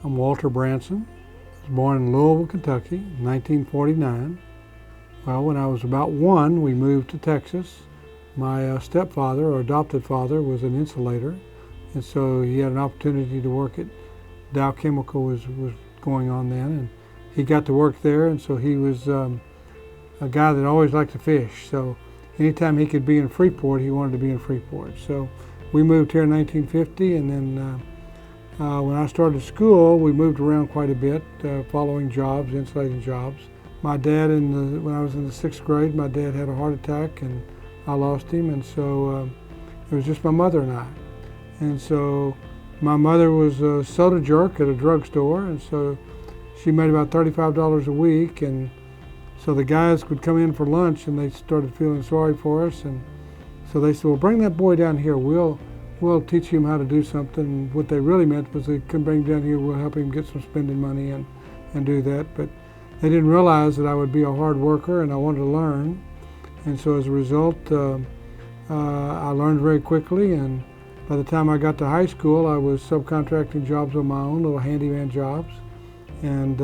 I'm Walter Branson. I was born in Louisville, Kentucky, in 1949. Well, when I was about 1, we moved to Texas. My stepfather, or adopted father, was an insulator, and so he had an opportunity to work at Dow Chemical was going on then, and he got to work there, and so he was a guy that always liked to fish. So anytime he could be in Freeport, he wanted to be in Freeport. So we moved here in 1950, and then when I started school, we moved around quite a bit, following jobs, insulating jobs. My dad, when I was in the 6th grade, my dad had a heart attack, and I lost him, and so it was just my mother and I. And so my mother was a soda jerk at a drugstore, and so she made about $35 a week, and so the guys would come in for lunch, and they started feeling sorry for us, and so they said, well, bring that boy down here. We'll teach him how to do something. And what they really meant was they could bring him down here, we'll help him get some spending money and do that. But they didn't realize that I would be a hard worker and I wanted to learn. And so as a result, I learned very quickly, and by the time I got to high school, I was subcontracting jobs on my own, little handyman jobs. And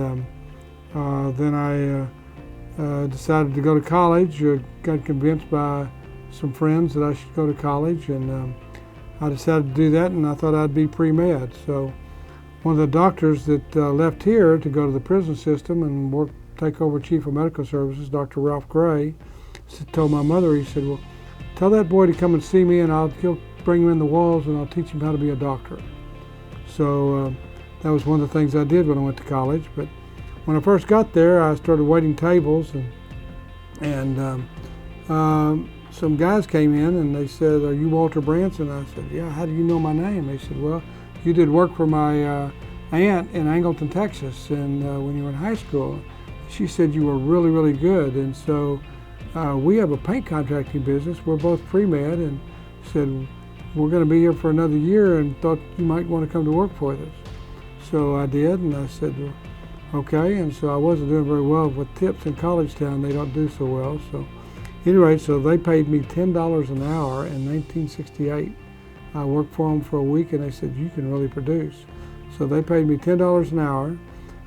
then I decided to go to college. Got convinced by some friends that I should go to college, and I decided to do that, and I thought I'd be pre-med. So one of the doctors that left here to go to the prison system and take over Chief of Medical Services, Dr. Ralph Gray, told my mother, he said, well, tell that boy to come and see me, and he'll bring him in the walls, and I'll teach him how to be a doctor. So that was one of the things I did when I went to college. But when I first got there, I started waiting tables, and some guys came in and they said, are you Walter Branson? I said, yeah, how do you know my name? They said, well, you did work for my aunt in Angleton, Texas, and when you were in high school. She said you were really, really good, and so we have a paint contracting business. We're both pre-med, and said, we're going to be here for another year and thought you might want to come to work for us. So I did, and I said, well, okay, and so I wasn't doing very well with tips in college town. They don't do so well. So anyway, so they paid me $10 an hour in 1968. I worked for them for a week, and they said, you can really produce. So they paid me $10 an hour.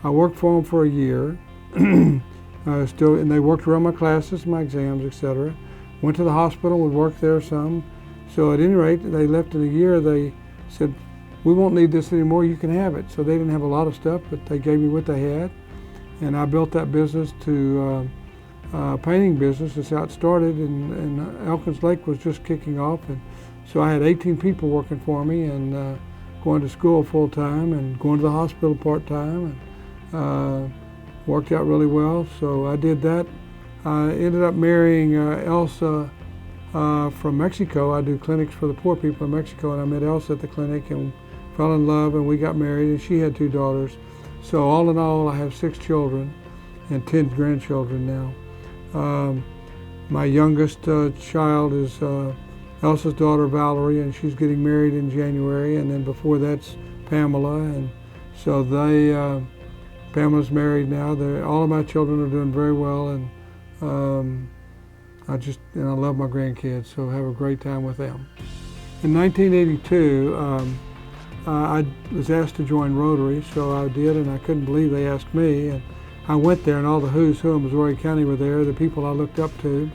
I worked for them for a year. And they worked around my classes, my exams, etc. Went to the hospital, would work there some. So at any rate, they left in a year. They said, we won't need this anymore, you can have it. So they didn't have a lot of stuff, but they gave me what they had. And I built that business to painting business. That's how it started, and Elkins Lake was just kicking off. And so I had 18 people working for me, and going to school full time and going to the hospital part time, and worked out really well. So I did that. I ended up marrying Elsa from Mexico. I do clinics for the poor people in Mexico, and I met Elsa at the clinic and fell in love, and we got married, and she had 2 daughters. So all in all, I have 6 children and 10 grandchildren now. My youngest child is Elsa's daughter Valerie, and she's getting married in January, and then before that's Pamela, and so Pamela's married now. All of my children are doing very well, and I love my grandkids, so have a great time with them. In 1982, I was asked to join Rotary, so I did, and I couldn't believe they asked me. And I went there, and all the who's who in Brazoria County were there, the people I looked up to.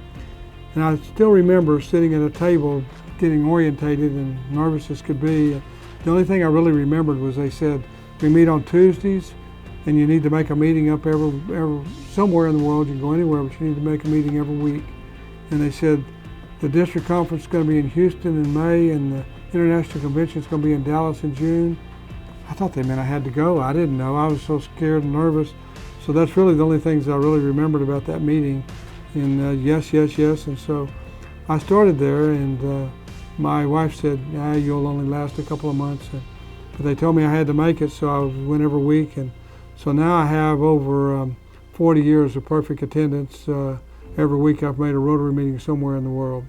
And I still remember sitting at a table, getting orientated and nervous as could be. The only thing I really remembered was they said, we meet on Tuesdays, and you need to make a meeting up somewhere in the world. You can go anywhere, but you need to make a meeting every week. And they said, the district conference is going to be in Houston in May, and the international convention is going to be in Dallas in June. I thought they meant I had to go. I didn't know. I was so scared and nervous. So that's really the only things I really remembered about that meeting. And yes, yes, yes. And so I started there, and my wife said, you'll only last a couple of months. But they told me I had to make it, so I went every week. And so now I have over 40 years of perfect attendance. Every week I've made a Rotary meeting somewhere in the world.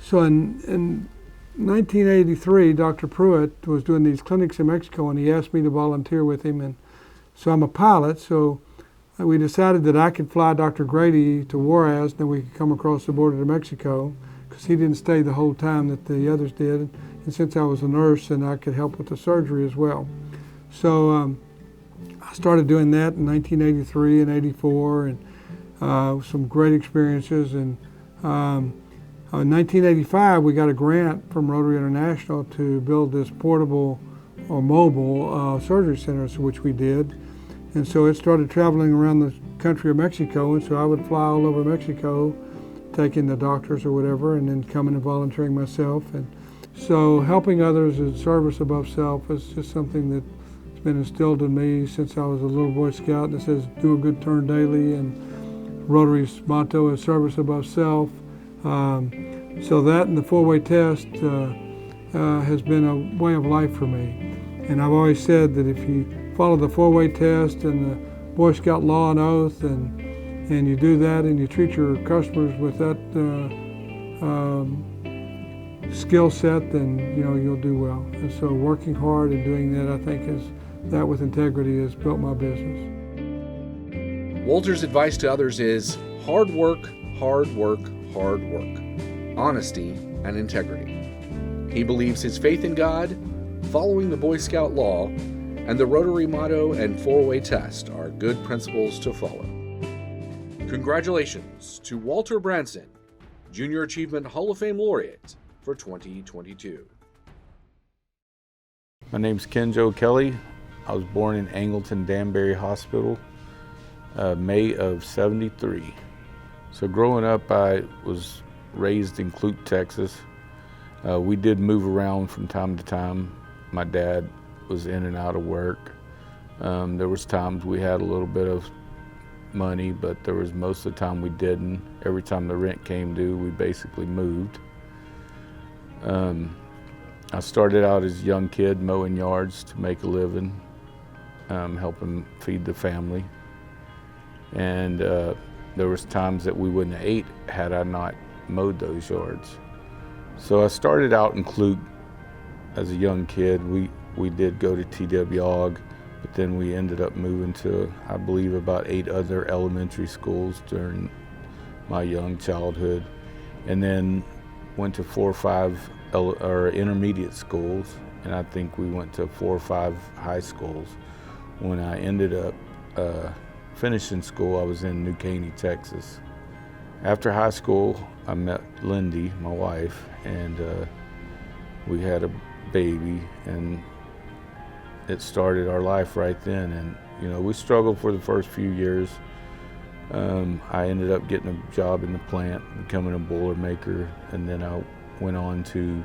So in 1983, Dr. Pruitt was doing these clinics in Mexico, and he asked me to volunteer with him. And so I'm a pilot, so we decided that I could fly Dr. Grady to Juarez, and then we could come across the border to Mexico, because he didn't stay the whole time that the others did. And since I was a nurse, and I could help with the surgery as well. So started doing that in 1983 and 84, and some great experiences. And in 1985, we got a grant from Rotary International to build this portable or mobile surgery center, which we did. And so it started traveling around the country of Mexico, and so I would fly all over Mexico, taking the doctors or whatever, and then coming and volunteering myself. And so helping others in service above self is just something that's been instilled in me since I was a little Boy Scout that says do a good turn daily, and Rotary's motto is service above self. So that and the four-way test has been a way of life for me. And I've always said that if you follow the four-way test and the Boy Scout law and oath, and you do that and you treat your customers with that skill set, then you'll do well. And so working hard and doing that, I think, that with integrity has built my business. Walter's advice to others is hard work, hard work, hard work, honesty, and integrity. He believes his faith in God, following the Boy Scout law, and the Rotary motto and four-way test are good principles to follow. Congratulations to Walter Branson, Junior Achievement Hall of Fame Laureate for 2022. My name's Kenjo Kelley. I was born in Angleton Danbury Hospital, May of '73. So growing up, I was raised in Clute, Texas. We did move around from time to time. My dad was in and out of work. There was times we had a little bit of money, but there was most of the time we didn't. Every time the rent came due, we basically moved. I started out as a young kid mowing yards to make a living, helping feed the family. And there was times that we wouldn't have ate had I not mowed those yards. So I started out in Clute as a young kid. We did go to TWOG, but then we ended up moving to, I believe, about 8 other elementary schools during my young childhood, and then went to 4 or 5 intermediate schools, and I think we went to 4 or 5 high schools. When I ended up finishing school, I was in New Caney, Texas. After high school, I met Lindy, my wife, and we had a baby, and it started our life right then. And we struggled for the first few years. I ended up getting a job in the plant, becoming a boilermaker, and then I went on to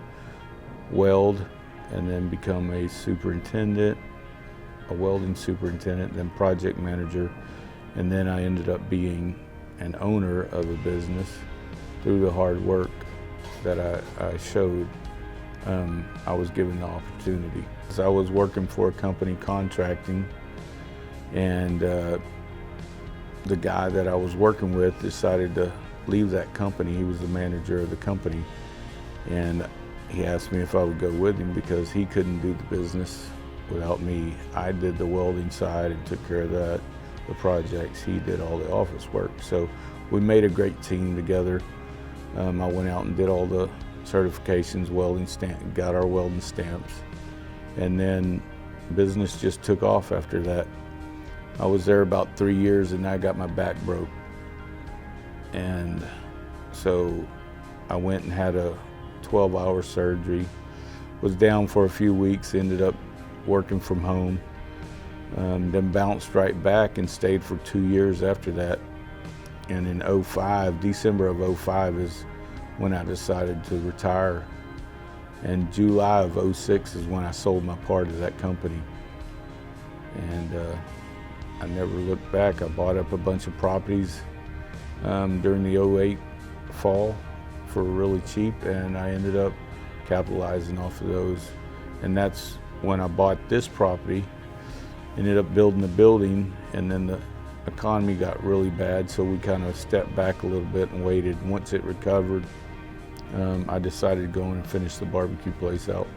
weld and then become a superintendent, a welding superintendent, then project manager, and then I ended up being an owner of a business through the hard work that I showed. I was given the opportunity. So I was working for a company contracting, and the guy that I was working with decided to leave that company. He was the manager of the company, and he asked me if I would go with him because he couldn't do the business without me. I did the welding side and took care of that, the projects. He did all the office work. So we made a great team together. I went out and did all the certifications, got our welding stamps, and then business just took off after that. I was there about 3 years, and I got my back broke. And so I went and had a 12-hour surgery, was down for a few weeks, ended up working from home, then bounced right back and stayed for 2 years after that. And in December of '05 is when I decided to retire. And July of '06 is when I sold my part of that company. And I never looked back. I bought up a bunch of properties during the '08 fall for really cheap, and I ended up capitalizing off of those. And that's when I bought this property, ended up building the building, and then the economy got really bad, so we kind of stepped back a little bit and waited. Once it recovered, I decided to go in and finish the barbecue place out.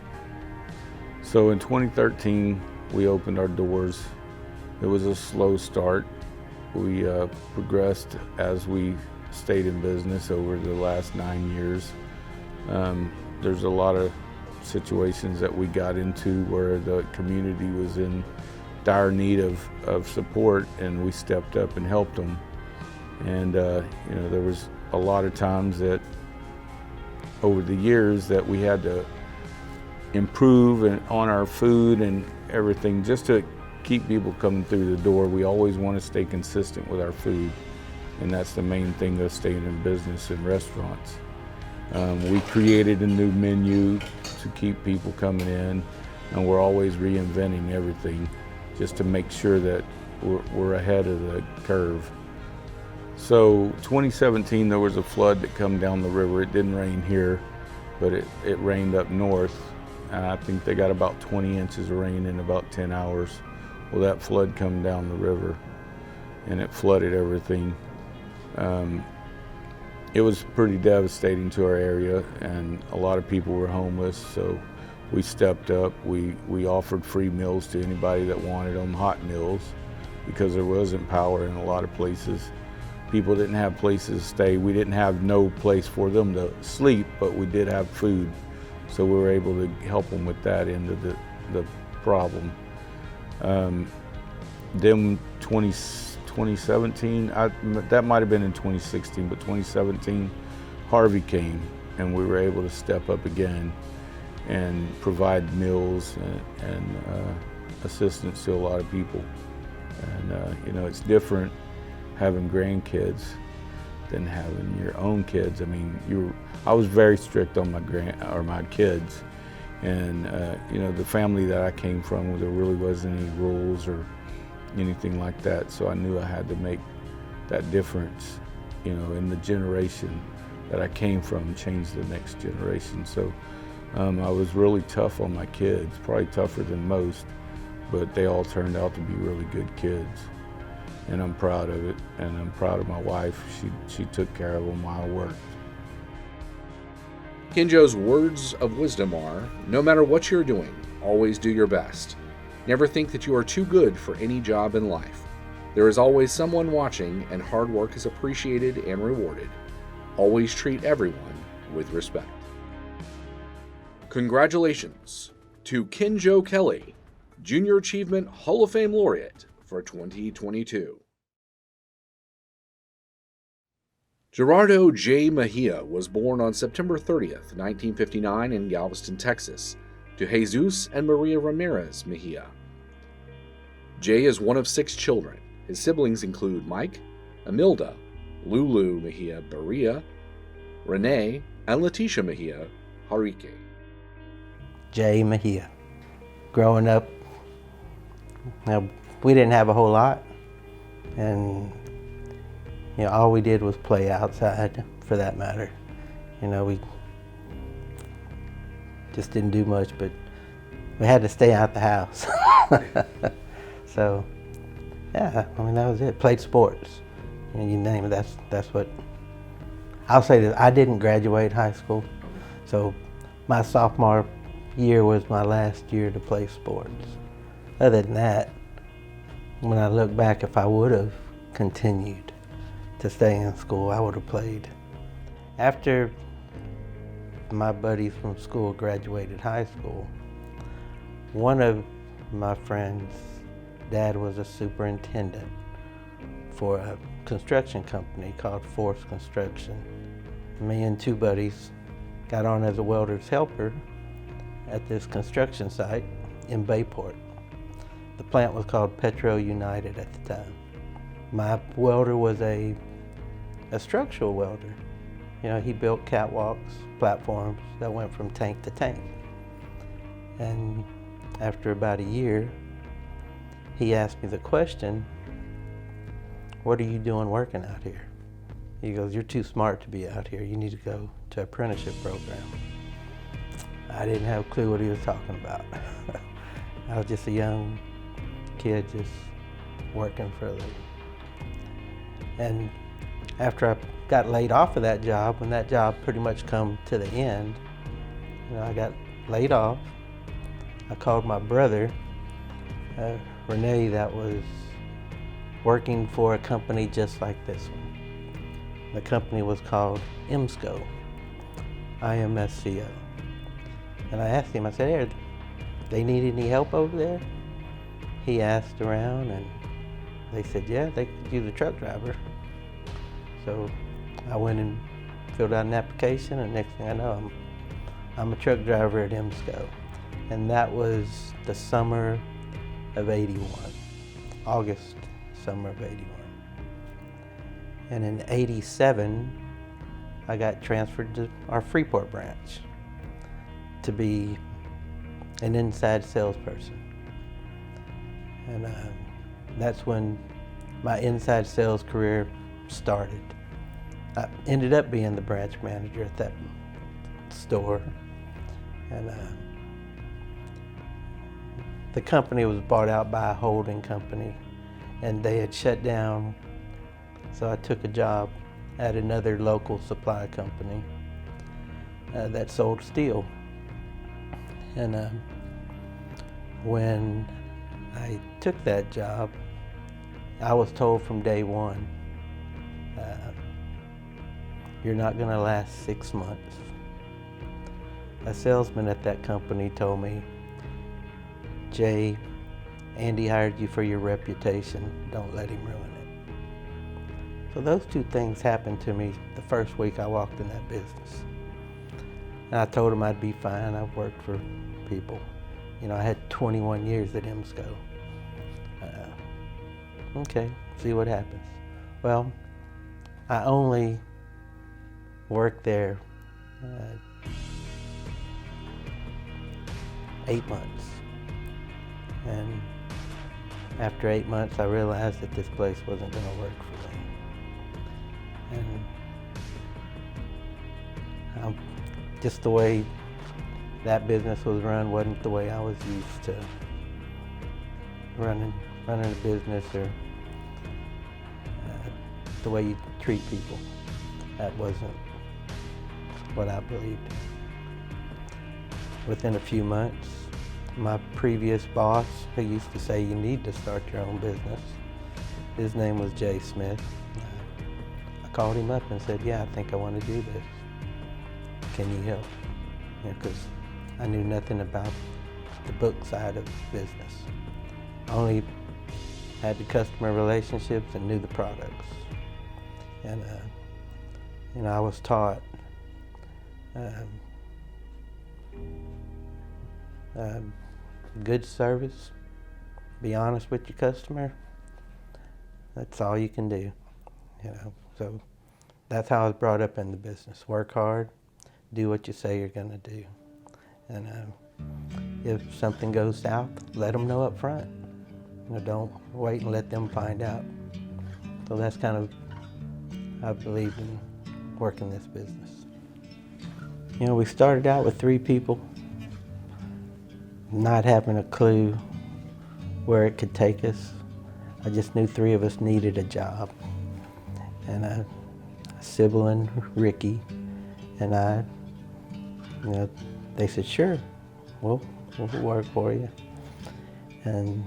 So in 2013, we opened our doors. It was a slow start. We progressed as we stayed in business over the last 9 years. There's a lot of situations that we got into where the community was in dire need of support, and we stepped up and helped them. And you know, there was a lot of times that over the years that we had to improve on our food and everything just to keep people coming through the door. We always want to stay consistent with our food, and that's the main thing of staying in business in restaurants. We created a new menu to keep people coming in, and we're always reinventing everything just to make sure that we're ahead of the curve. So 2017, there was a flood that come down the river. It didn't rain here, but it rained up north. And I think they got about 20 inches of rain in about 10 hours. Well, that flood come down the river, and it flooded everything. It was pretty devastating to our area, and a lot of people were homeless, so we stepped up. We offered free meals to anybody that wanted them, hot meals, because there wasn't power in a lot of places. People didn't have places to stay. We didn't have no place for them to sleep, but we did have food, so we were able to help them with that end of the problem. Then 2017, that might have been in 2016, but 2017, Harvey came, and we were able to step up again and provide meals and assistance to a lot of people. And you know, it's different having grandkids than having your own kids. I mean, I was very strict on my kids, and you know, the family that I came from, there really wasn't any rules or anything like that. So I knew I had to make that difference, you know, in the generation that I came from, change the next generation. So I was really tough on my kids, probably tougher than most, but they all turned out to be really good kids. And I'm proud of it, and I'm proud of my wife. She took care of them while I worked. Kenjo's words of wisdom are, no matter what you're doing, always do your best. Never think that you are too good for any job in life. There is always someone watching, and hard work is appreciated and rewarded. Always treat everyone with respect. Congratulations to Kenjo Kelley, Junior Achievement Hall of Fame Laureate for 2022. Gerardo J. Mejia was born on September 30th, 1959 in Galveston, Texas, to Jesus and Maria Ramirez Mejia. Jay is one of 6 children. His siblings include Mike, Imelda, Lulu Mejia Barria, Renee, and Leticia Mejia Harrique. Jay Mejia. Growing up, we didn't have a whole lot, and you know, all we did was play outside, for that matter. You know, we just didn't do much, but we had to stay out the house. So, yeah, I mean, that was it. Played sports, you name it. That's what. I'll say this: I didn't graduate high school, so my sophomore year was my last year to play sports. Other than that, when I look back, if I would have continued to stay in school, I would have played. After my buddies from school graduated high school, one of my friends' dad was a superintendent for a construction company called Force Construction. Me and 2 buddies got on as a welder's helper at this construction site in Bayport. The plant was called Petro United at the time. My welder was a structural welder. You know, he built catwalks, platforms that went from tank to tank. And after about a year, he asked me the question, "What are you doing working out here?" He goes, "You're too smart to be out here. You need to go to apprenticeship program." I didn't have a clue what he was talking about. I was just a young kid just working for a living. And after I got laid off of that job, when that job pretty much come to the end, you know, I got laid off. I called my brother, Renee, that was working for a company just like this one. The company was called IMSCO, IMSCO. And I asked him, I said, "Hey, they need any help over there?" he asked around, and they said, yeah, they could use a truck driver. So I went and filled out an application, and next thing I know, I'm a truck driver at IMSCO. And that was the summer of '81, August, summer of '81. And in '87, I got transferred to our Freeport branch to be an inside salesperson. And that's when my inside sales career started. I ended up being the branch manager at that store. And the company was bought out by a holding company, and they had shut down. So I took a job at another local supply company that sold steel. And when I took that job, I was told from day one, you're not gonna last 6 months. A salesman at that company told me, Jay, Andy hired you for your reputation, don't let him ruin it. So those two things happened to me the first week I walked in that business. And I told him I'd be fine, I've worked for people. You know, I had 21 years at IMSCO. Okay, see what happens. Well, I only worked there 8 months. And after 8 months, I realized that this place wasn't going to work for me. And just the way that business was run wasn't the way I was used to running a business, or the way you treat people. That wasn't what I believed in. Within a few months, my previous boss, who used to say you need to start your own business, his name was Jay Smith. I called him up and said, yeah, I think I want to do this. Can you help? Because I knew nothing about the book side of business. I only had the customer relationships and knew the products. And I was taught good service, be honest with your customer. That's all you can do, So that's how I was brought up in the business. Work hard, do what you say you're gonna do. And if something goes south, let them know up front. Don't wait and let them find out. So that's kind of, I believed in working this business. We started out with 3 people, not having a clue where it could take us. I just knew 3 of us needed a job. And Sybil and Ricky and I, they said, sure, we'll work for you. And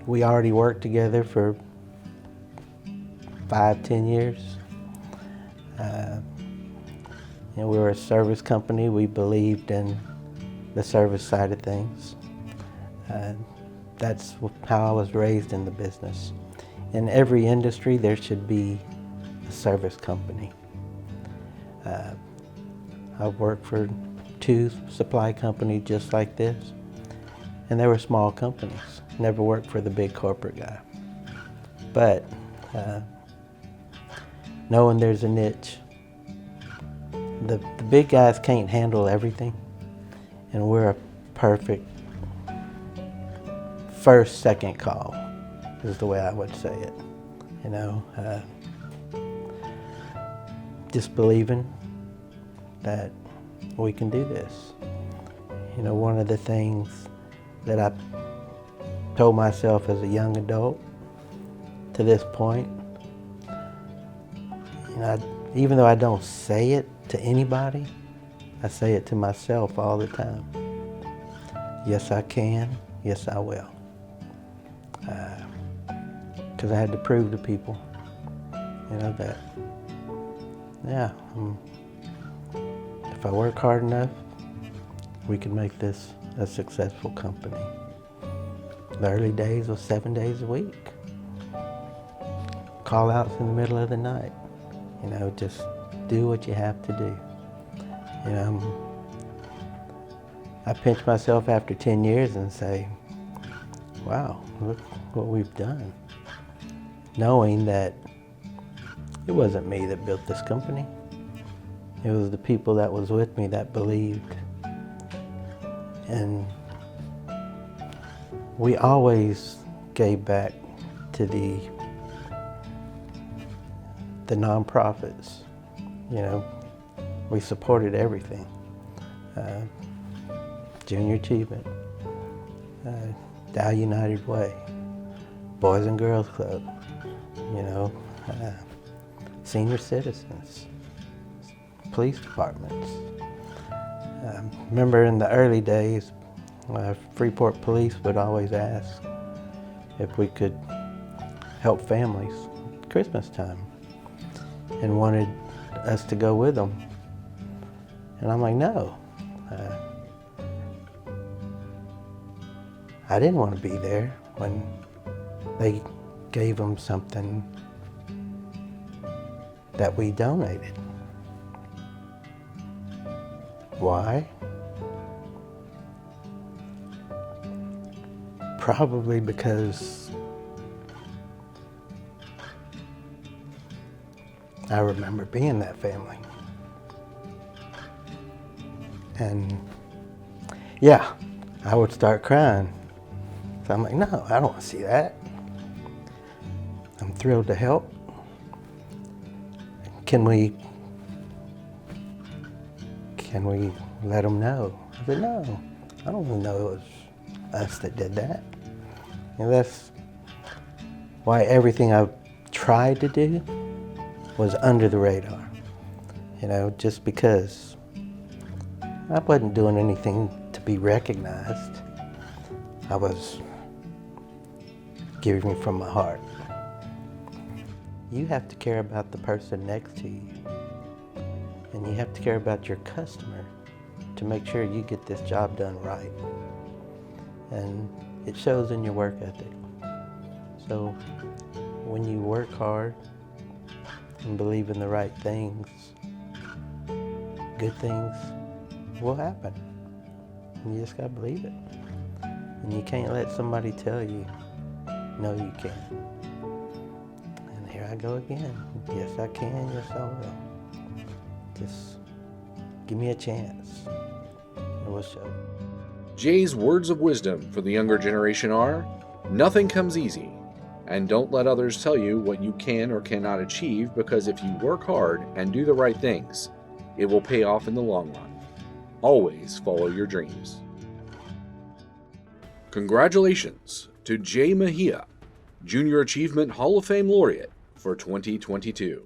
we already worked together for 5-10 years. We were a service company. We believed in the service side of things. That's how I was raised in the business. In every industry, there should be a service company. I've worked for 2 supply companies just like this, and they were small companies. Never worked for the big corporate guy. But knowing there's a niche, the big guys can't handle everything, and we're a perfect first, second call, is the way I would say it. Just believing that we can do this. One of the things that I told myself as a young adult to this point, even though I don't say it to anybody, I say it to myself all the time. Yes, I can. Yes, I will. Because I had to prove to people, that, yeah, if I work hard enough, we can make this a successful company. The early days was 7 days a week. Call outs in the middle of the night. You know, just do what you have to do. You know, I pinch myself after 10 years and say, wow, look what we've done. Knowing that it wasn't me that built this company. It was the people that was with me that believed. And we always gave back to the nonprofits. You know, we supported everything. Junior Achievement, Dow United Way, Boys and Girls Club, you know, senior citizens, police departments. Remember in the early days, Freeport Police would always ask if we could help families at Christmas time and wanted us to go with them. And I'm like, no. I didn't want to be there when they gave them something that we donated. Why? Probably because I remember being that family. And yeah, I would start crying. So I'm like, no, I don't want to see that. I'm thrilled to help. Can we let them know? I said, no, I don't even know it was us that did that. And that's why everything I've tried to do was under the radar. You know, just because I wasn't doing anything to be recognized. I was giving from my heart. You have to care about the person next to you. And you have to care about your customer to make sure you get this job done right. And it shows in your work ethic. So when you work hard and believe in the right things, good things will happen. And you just gotta believe it. And you can't let somebody tell you, no, you can't. And here I go again. Yes, I can. Yes, I will. Just give me a chance. It will show. Jay's words of wisdom for the younger generation are, nothing comes easy, and don't let others tell you what you can or cannot achieve, because if you work hard and do the right things, it will pay off in the long run. Always follow your dreams. Congratulations to Jay Mejia, Junior Achievement Hall of Fame laureate for 2022.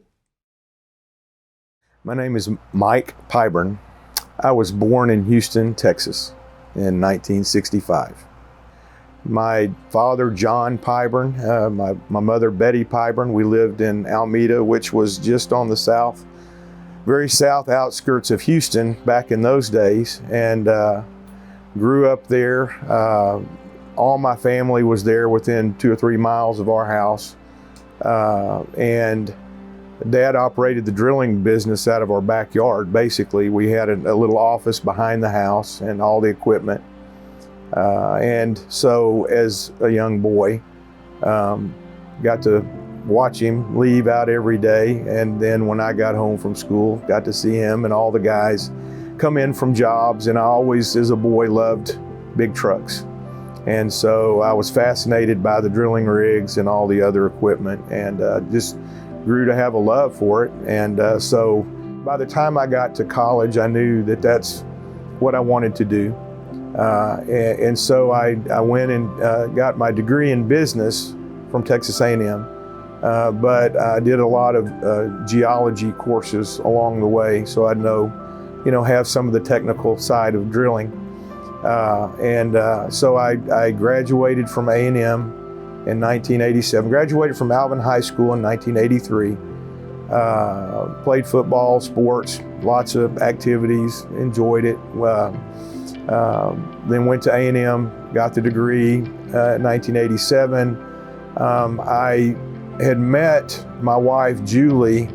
My name is Mike Pyburn. I was born in Houston, Texas in 1965. My father, John Pyburn, my mother, Betty Pyburn, we lived in Almeda, which was just on the very south outskirts of Houston back in those days, and grew up there. All my family was there within 2 or 3 miles of our house. And Dad operated the drilling business out of our backyard. Basically, we had a little office behind the house and all the equipment. And so as a young boy, got to watch him leave out every day. And then when I got home from school, got to see him and all the guys come in from jobs. And I always, as a boy, loved big trucks. And so I was fascinated by the drilling rigs and all the other equipment, and just grew to have a love for it. And so by the time I got to college, I knew that that's what I wanted to do. And so I went and got my degree in business from Texas A&M, but I did a lot of geology courses along the way, so I'd have some of the technical side of drilling. So I graduated from A&M in 1987, graduated from Alvin High School in 1983, played football, sports, lots of activities, enjoyed it. Then went to A&M, got the degree in 1987. I had met my wife, Julie,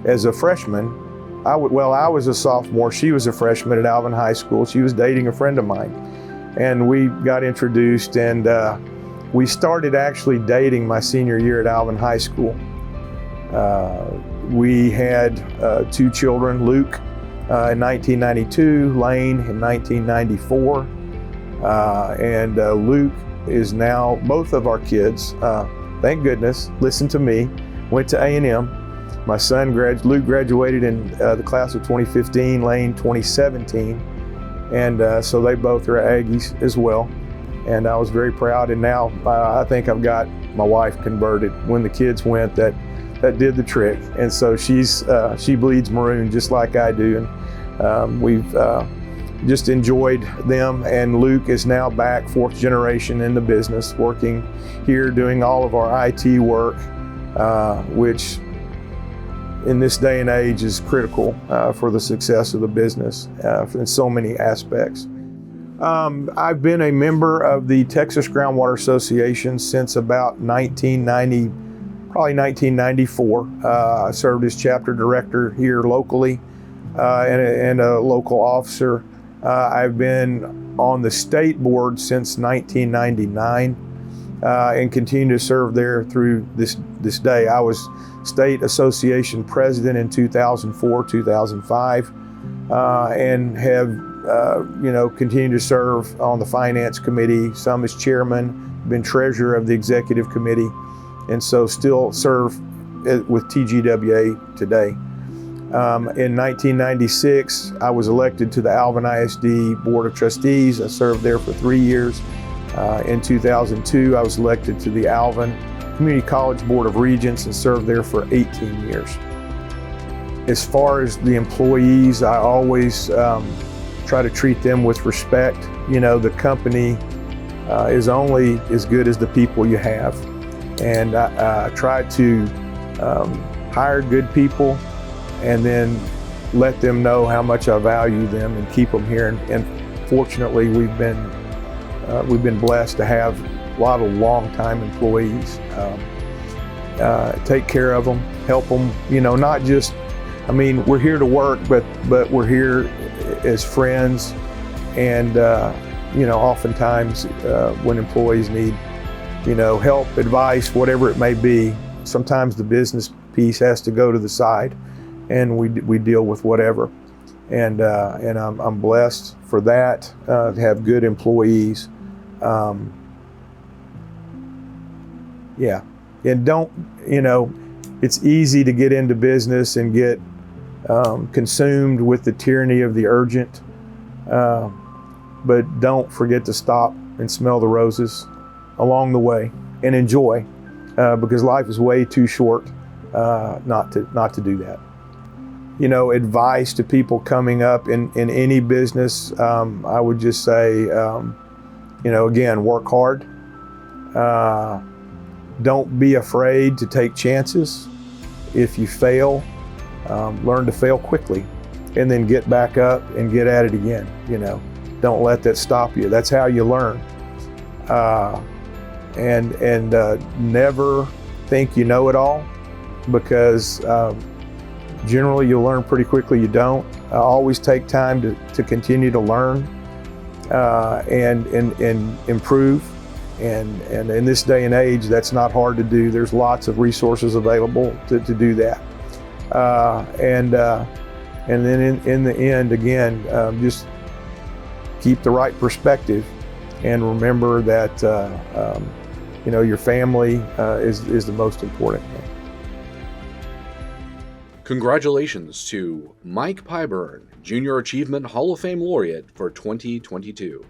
as a freshman. I was a sophomore. She was a freshman at Alvin High School. She was dating a friend of mine. And we got introduced, and we started actually dating my senior year at Alvin High School. We had 2 children, Luke in 1992, Lane in 1994. And Luke is now, both of our kids, thank goodness, listen to me, went to A&M. My son, Luke, graduated in the class of 2015, Lane 2017. And so they both are Aggies as well. And I was very proud. And now I think I've got my wife converted. When the kids went, that did the trick. And so she bleeds maroon just like I do. And we've just enjoyed them. And Luke is now back, 4th generation in the business, working here, doing all of our IT work, which in this day and age is critical for the success of the business in so many aspects. I've been a member of the Texas Groundwater Association since about 1994. I served as chapter director here locally and a local officer. I've been on the state board since 1999 and continue to serve there through this day. I was State Association President in 2004, 2005, and have continued to serve on the Finance Committee, some as Chairman, been Treasurer of the Executive Committee, and so still serve with TGWA today. In 1996, I was elected to the Alvin ISD Board of Trustees. I served there for 3 years. In 2002, I was elected to the Alvin Community College Board of Regents and served there for 18 years. As far as the employees, I always try to treat them with respect. You know, the company is only as good as the people you have. And I try to hire good people and then let them know how much I value them and keep them here. And fortunately, we've been blessed to have a lot of long-time employees. Take care of them, help them, not just, we're here to work, but we're here as friends. And, oftentimes when employees need, help, advice, whatever it may be, sometimes the business piece has to go to the side and we deal with whatever. And I'm blessed for that, to have good employees. And don't, it's easy to get into business and get consumed with the tyranny of the urgent, but don't forget to stop and smell the roses along the way and enjoy, because life is way too short not to do that. Advice to people coming up in any business, I would just say, again, work hard. Don't be afraid to take chances. If you fail, learn to fail quickly and then get back up and get at it again. Don't let that stop you. That's how you learn. And never think you know it all, because generally you'll learn pretty quickly you don't. Always take time to continue to learn and improve. And in this day and age, that's not hard to do. There's lots of resources available to do that. And then in the end, again, just keep the right perspective and remember that your family is the most important thing. Congratulations to Mike Pyburn, Junior Achievement Hall of Fame Laureate for 2022.